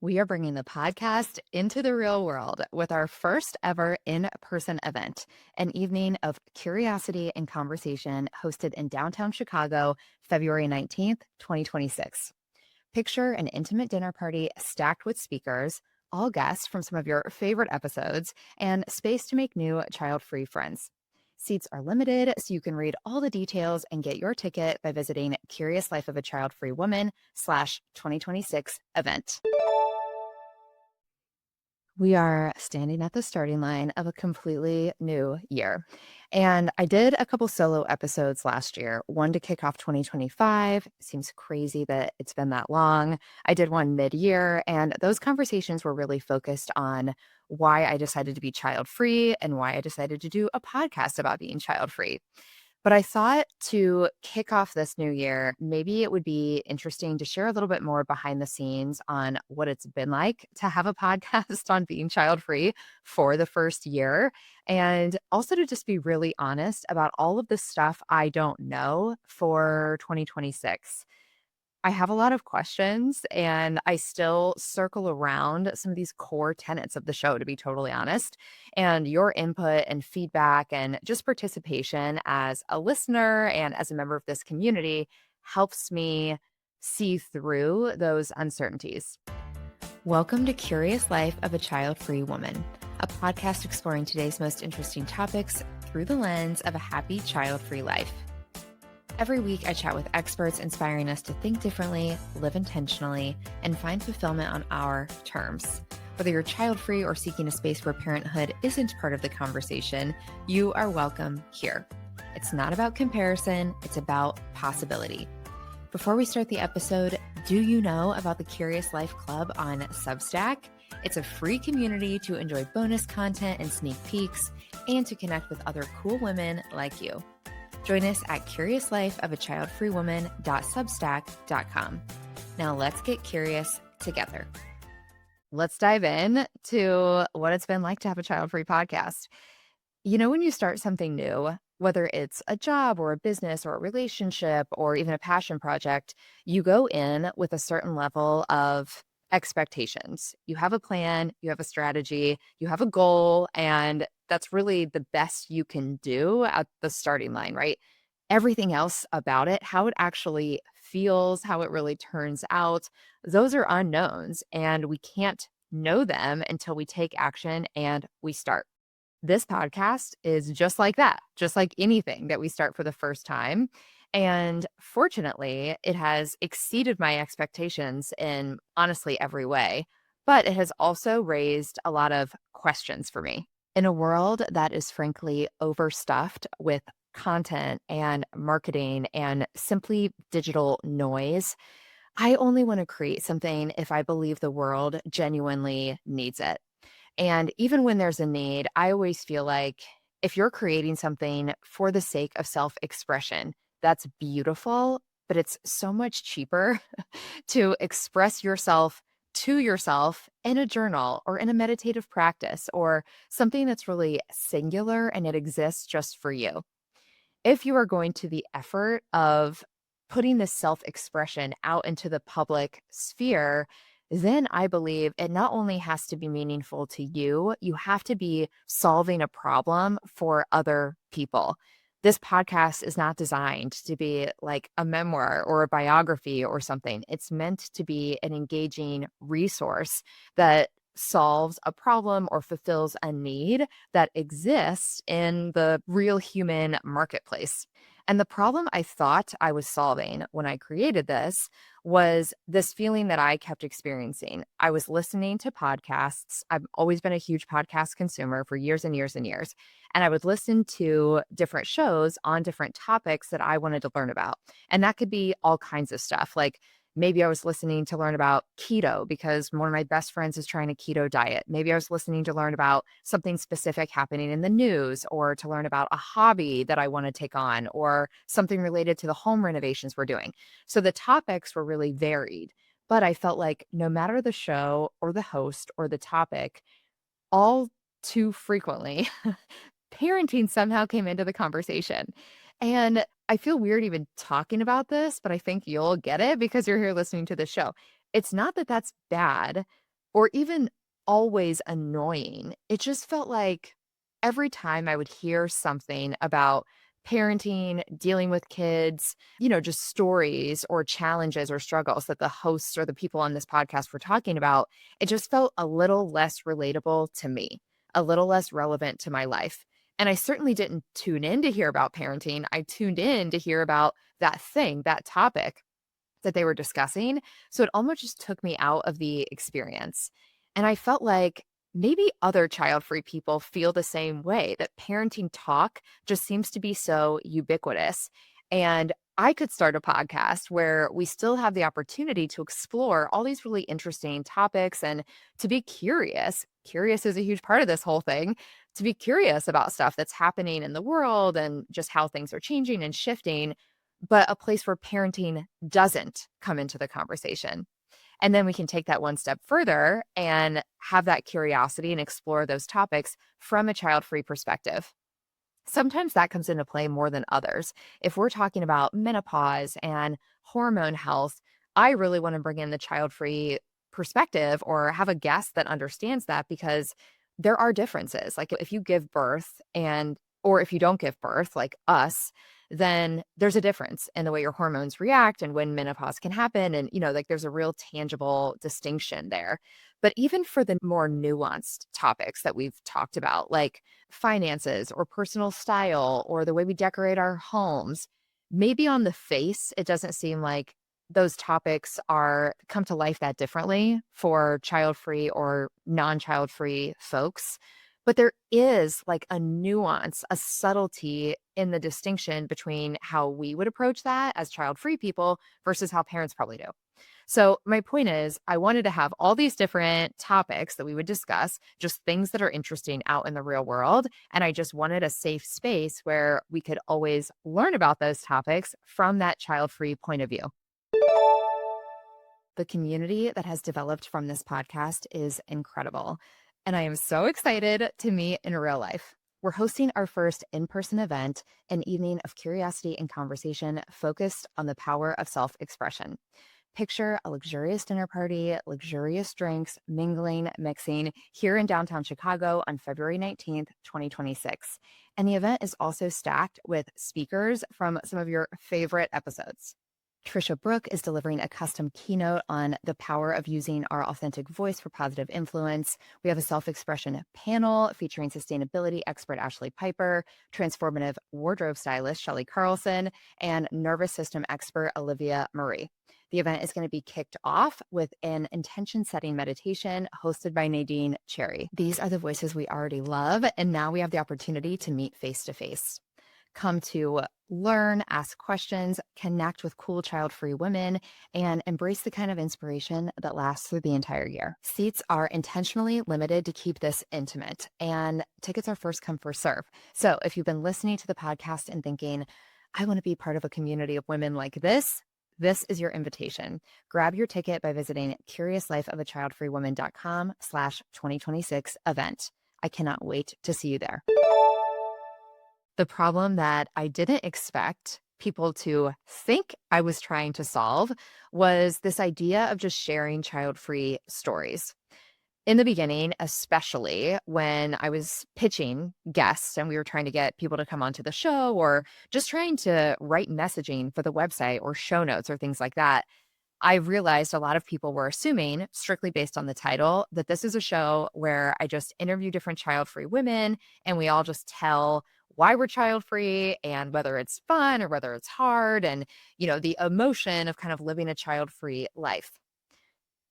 We are bringing the podcast into the real world with our first ever in-person event, an evening of curiosity and conversation hosted in downtown Chicago, February 19th, 2026. Picture an intimate dinner party stacked with speakers, all guests from some of your favorite episodes, and space to make new child-free friends. Seats are limited, so you can read all the details and get your ticket by visiting Curious Life of a Child-Free Woman /2026 event. We are standing at the starting line of a completely new year. And I did a couple solo episodes last year, one to kick off 2025. Seems crazy that it's been that long. I did one mid-year, and those conversations were really focused on why I decided to be child-free and why I decided to do a podcast about being child-free. But I thought to kick off this new year, maybe it would be interesting to share a little bit more behind the scenes on what it's been like to have a podcast on being child free for the first year. And also to just be really honest about all of the stuff I don't know for 2026. I have a lot of questions and I still circle around some of these core tenets of the show, to be totally honest. And your input and feedback and just participation as a listener and as a member of this community helps me see through those uncertainties. Welcome to Curious Life of a Child-Free Woman, a podcast exploring today's most interesting topics through the lens of a happy child-free life. Every week, I chat with experts inspiring us to think differently, live intentionally, and find fulfillment on our terms. Whether you're child-free or seeking a space where parenthood isn't part of the conversation, you are welcome here. It's not about comparison, it's about possibility. Before we start the episode, do you know about the Curious Life Club on Substack? It's a free community to enjoy bonus content and sneak peeks, and to connect with other cool women like you. Join us at CuriousLifeOfAChildFreeWoman.substack.com. Now let's get curious together. Let's dive in to what it's been like to have a child-free podcast. You know, when you start something new, whether it's a job or a business or a relationship or even a passion project, you go in with a certain level of expectations. You have a plan, you have a strategy, you have a goal, and that's really the best you can do at the starting line, right? Everything else about it, how it actually feels, how it really turns out, those are unknowns, and we can't know them until we take action and we start. This podcast is just like that, just like anything that we start for the first time. And fortunately, it has exceeded my expectations in honestly every way, but it has also raised a lot of questions for me. In a world that is frankly overstuffed with content and marketing and simply digital noise, I only want to create something if I believe the world genuinely needs it. And even when there's a need, I always feel like if you're creating something for the sake of self-expression, that's beautiful, but it's so much cheaper to express yourself to yourself in a journal or in a meditative practice or something that's really singular and it exists just for you. If you are going to the effort of putting this self-expression out into the public sphere, then I believe it not only has to be meaningful to you, you have to be solving a problem for other people. This podcast is not designed to be like a memoir or a biography or something. It's meant to be an engaging resource that solves a problem or fulfills a need that exists in the real human marketplace. And the problem I thought I was solving when I created this was this feeling that I kept experiencing. I was listening to podcasts. I've always been a huge podcast consumer for years and years and years. And I would listen to different shows on different topics that I wanted to learn about. And that could be all kinds of stuff. Like maybe I was listening to learn about keto because one of my best friends is trying a keto diet. Maybe I was listening to learn about something specific happening in the news or to learn about a hobby that I want to take on or something related to the home renovations we're doing. So the topics were really varied, but I felt like no matter the show or the host or the topic, all too frequently, parenting somehow came into the conversation. And I feel weird even talking about this, but I think you'll get it because you're here listening to the show. It's not that that's bad. or even always annoying. It just felt like every time I would hear something about parenting, dealing with kids, just stories or challenges or struggles that the hosts or the people on this podcast were talking about, it just felt a little less relatable to me, a little less relevant to my life. And I certainly didn't tune in to hear about parenting. I tuned in to hear about that thing, that topic that they were discussing. So it almost just took me out of the experience. And I felt like maybe other child free people feel the same way, that parenting talk just seems to be so ubiquitous. And I could start a podcast where we still have the opportunity to explore all these really interesting topics and to be curious. Curious is a huge part of this whole thing, to be curious about stuff that's happening in the world and just how things are changing and shifting, but a place where parenting doesn't come into the conversation. And then we can take that one step further and have that curiosity and explore those topics from a child-free perspective. Sometimes that comes into play more than others. If we're talking about menopause and hormone health, I really want to bring in the child-free perspective or have a guest that understands that, because there are differences. Like if you give birth or if you don't give birth, like us, then there's a difference in the way your hormones react and when menopause can happen. And, like there's a real tangible distinction there. But even for the more nuanced topics that we've talked about, like finances or personal style or the way we decorate our homes, maybe on the face, it doesn't seem like those topics are come to life that differently for child-free or non-child-free folks. But there is like a nuance, a subtlety in the distinction between how we would approach that as child-free people versus how parents probably do. So my point is, I wanted to have all these different topics that we would discuss, just things that are interesting out in the real world. And I just wanted a safe space where we could always learn about those topics from that child-free point of view. The community that has developed from this podcast is incredible, and I am so excited to meet in real life. We're hosting our first in-person event, an evening of curiosity and conversation focused on the power of self-expression. Picture a luxurious dinner party, luxurious drinks, mingling, mixing here in downtown Chicago on February 19th, 2026. And the event is also stacked with speakers from some of your favorite episodes. Trisha Brook is delivering a custom keynote on the power of using our authentic voice for positive influence. We have a self-expression panel featuring sustainability expert Ashley Piper, transformative wardrobe stylist Shelley Carlson, and nervous system expert Olivia Marie. The event is going to be kicked off with an intention-setting meditation hosted by Nadine Cherry. These are the voices we already love, and now we have the opportunity to meet face-to-face. Come to learn, ask questions, connect with cool child-free women, and embrace the kind of inspiration that lasts through the entire year. Seats are intentionally limited to keep this intimate, and tickets are first come, first serve. So if you've been listening to the podcast and thinking, I want to be part of a community of women like this is your invitation. Grab your ticket by visiting CuriousLifeOfAChildFreeWoman.com/2026 event. I cannot wait to see you there. The problem that I didn't expect people to think I was trying to solve was this idea of just sharing child-free stories. In the beginning, especially when I was pitching guests and we were trying to get people to come onto the show or just trying to write messaging for the website or show notes or things like that, I realized a lot of people were assuming, strictly based on the title, that this is a show where I just interview different child-free women and we all just tell why we're child-free and whether it's fun or whether it's hard and, the emotion of kind of living a child-free life.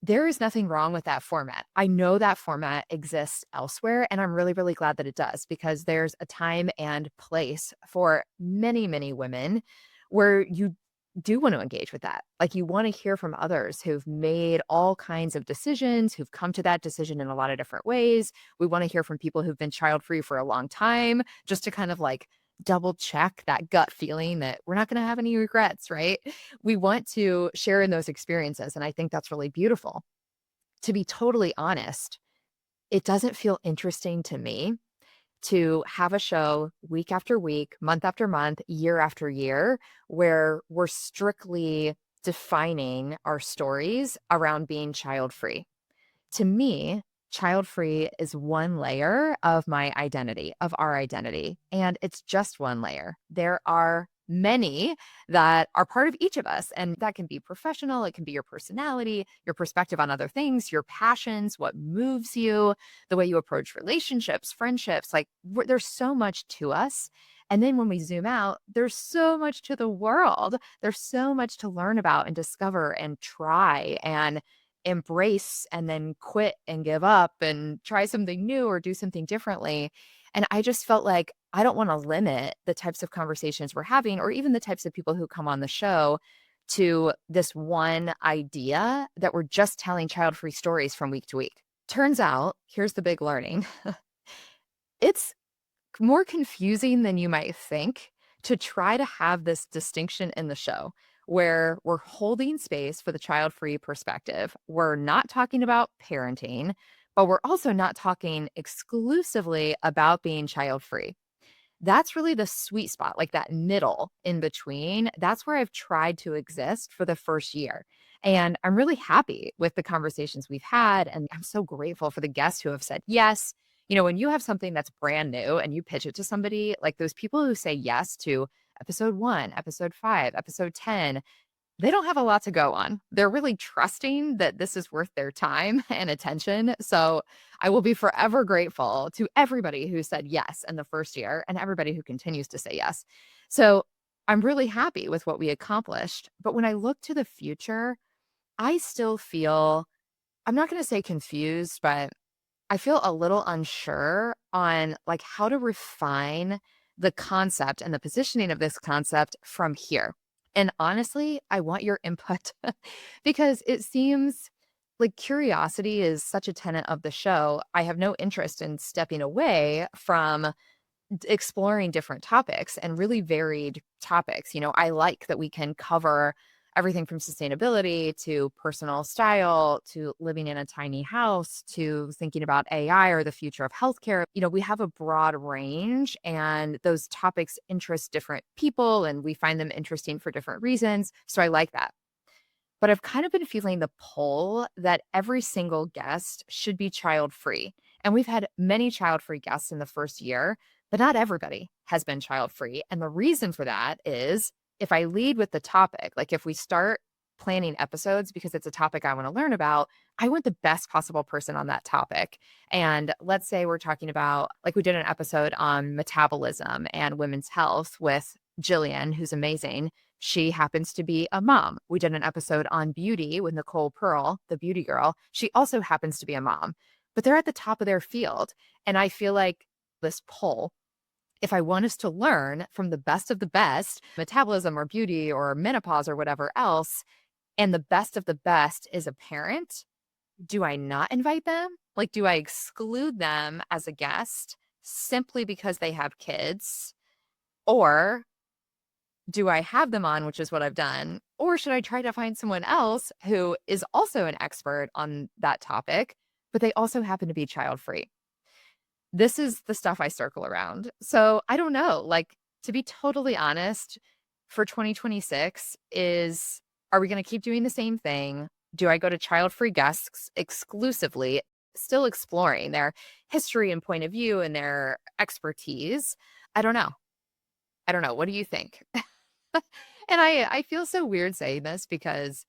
There is nothing wrong with that format. I know that format exists elsewhere, and I'm really, really glad that it does, because there's a time and place for many, many women where you do want to engage with that. Like you want to hear from others who've made all kinds of decisions, who've come to that decision in a lot of different ways. We want to hear from people who've been child-free for a long time, just to kind of like double check that gut feeling that we're not going to have any regrets, right? We want to share in those experiences. And I think that's really beautiful. To be totally honest, it doesn't feel interesting to me to have a show week after week, month after month, year after year, where we're strictly defining our stories around being child-free. To me, child free is one layer of my identity, of our identity, and it's just one layer. There are many that are part of each of us, and that can be professional, it can be your personality, your perspective on other things, your passions, what moves you, the way you approach relationships, friendships. Like there's so much to us. And then when we zoom out, there's so much to the world. There's so much to learn about and discover and try and embrace and then quit and give up and try something new or do something differently. And I just felt like I don't want to limit the types of conversations we're having or even the types of people who come on the show to this one idea that we're just telling child-free stories from week to week. Turns out, here's the big learning. It's more confusing than you might think to try to have this distinction in the show where we're holding space for the child-free perspective. We're not talking about parenting, but we're also not talking exclusively about being child-free. That's really the sweet spot, like that middle in between. That's where I've tried to exist for the first year. And I'm really happy with the conversations we've had. And I'm so grateful for the guests who have said yes. When you have something that's brand new and you pitch it to somebody, like those people who say yes to episode 1, episode 5, episode 10, they don't have a lot to go on. They're really trusting that this is worth their time and attention. So I will be forever grateful to everybody who said yes in the first year and everybody who continues to say yes. So I'm really happy with what we accomplished. But when I look to the future, I still feel, I'm not going to say confused, but I feel a little unsure on like how to refine the concept and the positioning of this concept from here. And honestly, I want your input because it seems like curiosity is such a tenet of the show. I have no interest in stepping away from exploring different topics and really varied topics. I like that we can cover everything from sustainability to personal style to living in a tiny house to thinking about AI or the future of healthcare. We have a broad range and those topics interest different people and we find them interesting for different reasons. So I like that. But I've kind of been feeling the pull that every single guest should be child free. And we've had many child free guests in the first year, but not everybody has been child free. And the reason for that is if I lead with the topic, like if we start planning episodes because it's a topic I want to learn about, I want the best possible person on that topic. And let's say we're talking about, like we did an episode on metabolism and women's health with Jillian, who's amazing. She happens to be a mom. We did an episode on beauty with Nicole Pearl, the beauty girl. She also happens to be a mom, but they're at the top of their field. And I feel like this pull, if I want us to learn from the best of the best, metabolism or beauty or menopause or whatever else, and the best of the best is a parent, do I not invite them? Like, do I exclude them as a guest simply because they have kids? Or do I have them on, which is what I've done? Or should I try to find someone else who is also an expert on that topic, but they also happen to be child free? This is the stuff I circle around. So I don't know, like, to be totally honest, for 2026 are we going to keep doing the same thing? Do I go to child-free guests exclusively, still exploring their history and point of view and their expertise? I don't know. I don't know. What do you think? And I feel so weird saying this because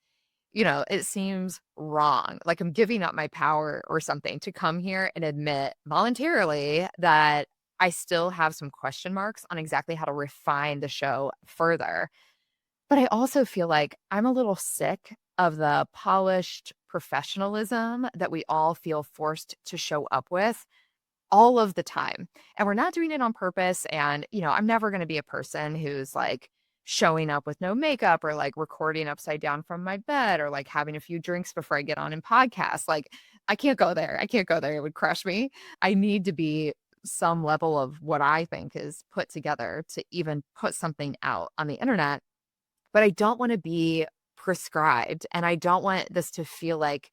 it seems wrong. Like I'm giving up my power or something to come here and admit voluntarily that I still have some question marks on exactly how to refine the show further. But I also feel like I'm a little sick of the polished professionalism that we all feel forced to show up with all of the time. And we're not doing it on purpose. And, I'm never going to be a person who's like showing up with no makeup or like recording upside down from my bed or like having a few drinks before I get on in podcasts. Like, I can't go there. I can't go there. It would crush me. I need to be some level of what I think is put together to even put something out on the internet. But I don't want to be prescribed. And I don't want this to feel like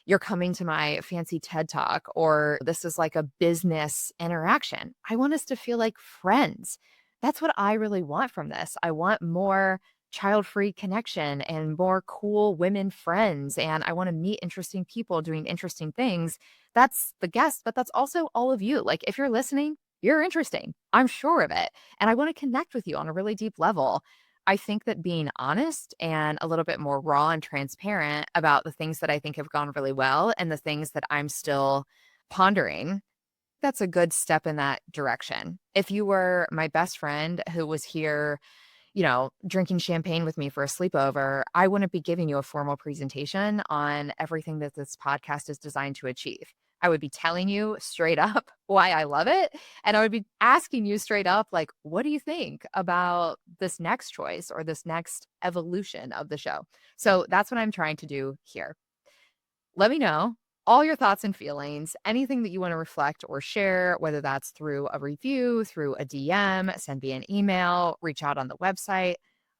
you're coming to my fancy TED Talk or this is like a business interaction. I want us to feel like friends. That's what I really want from this. I want more child-free connection and more cool women friends, and I want to meet interesting people doing interesting things. That's the guest, but that's also all of you. Like, if you're listening, you're interesting. I'm sure of it. And I want to connect with you on a really deep level. I think that being honest and a little bit more raw and transparent about the things that I think have gone really well and the things that I'm still pondering, that's a good step in that direction. If you were my best friend who was here, drinking champagne with me for a sleepover, I wouldn't be giving you a formal presentation on everything that this podcast is designed to achieve. I would be telling you straight up why I love it. And I would be asking you straight up, like, what do you think about this next choice or this next evolution of the show? So that's what I'm trying to do here. Let me know all your thoughts and feelings, anything that you want to reflect or share, whether that's through a review, through a DM, send me an email, reach out on the website.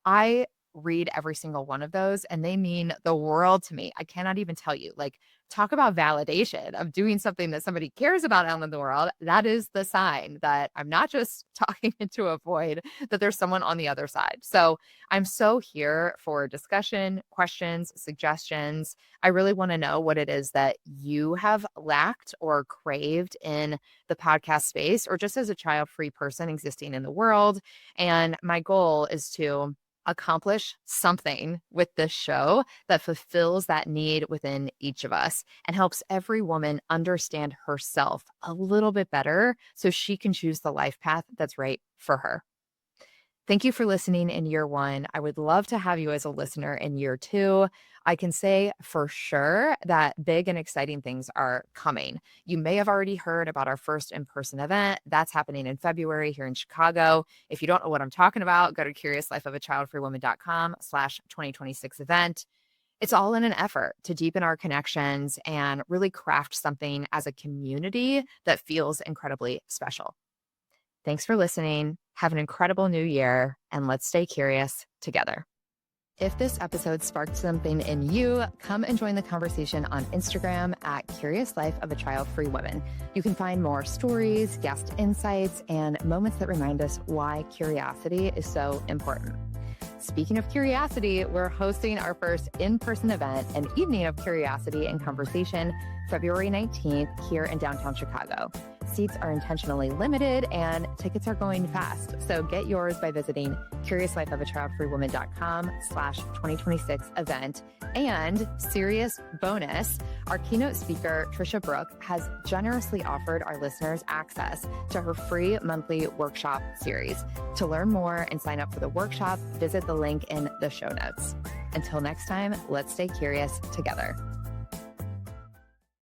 I read every single one of those and they mean the world to me. I cannot even tell you. Like, talk about validation of doing something that somebody cares about out in the world. That is the sign that I'm not just talking into a void, that there's someone on the other side. So I'm so here for discussion, questions, suggestions. I really want to know what it is that you have lacked or craved in the podcast space, or just as a child-free person existing in the world. And my goal is to accomplish something with this show that fulfills that need within each of us and helps every woman understand herself a little bit better so she can choose the life path that's right for her. Thank you for listening in year one. I would love to have you as a listener in year two. I can say for sure that big and exciting things are coming. You may have already heard about our first in-person event. That's happening in February here in Chicago. If you don't know what I'm talking about, go to CuriousLifeOfAChildFreeWoman.com/2026 event. It's all in an effort to deepen our connections and really craft something as a community that feels incredibly special. Thanks for listening. Have an incredible new year, and let's stay curious together. If this episode sparked something in you, come and join the conversation on Instagram at Curious Life of a Child-Free Woman. You can find more stories, guest insights, and moments that remind us why curiosity is so important. Speaking of curiosity, we're hosting our first in-person event, an evening of curiosity and conversation, February 19th here in downtown Chicago. Seats are intentionally limited and tickets are going fast. So get yours by visiting CuriousLifeOfAChildFreeWoman.com/2026 event. And serious bonus, our keynote speaker, Trisha Brooke, has generously offered our listeners access to her free monthly workshop series. To learn more and sign up for the workshop, visit the link in the show notes. Until next time, let's stay curious together.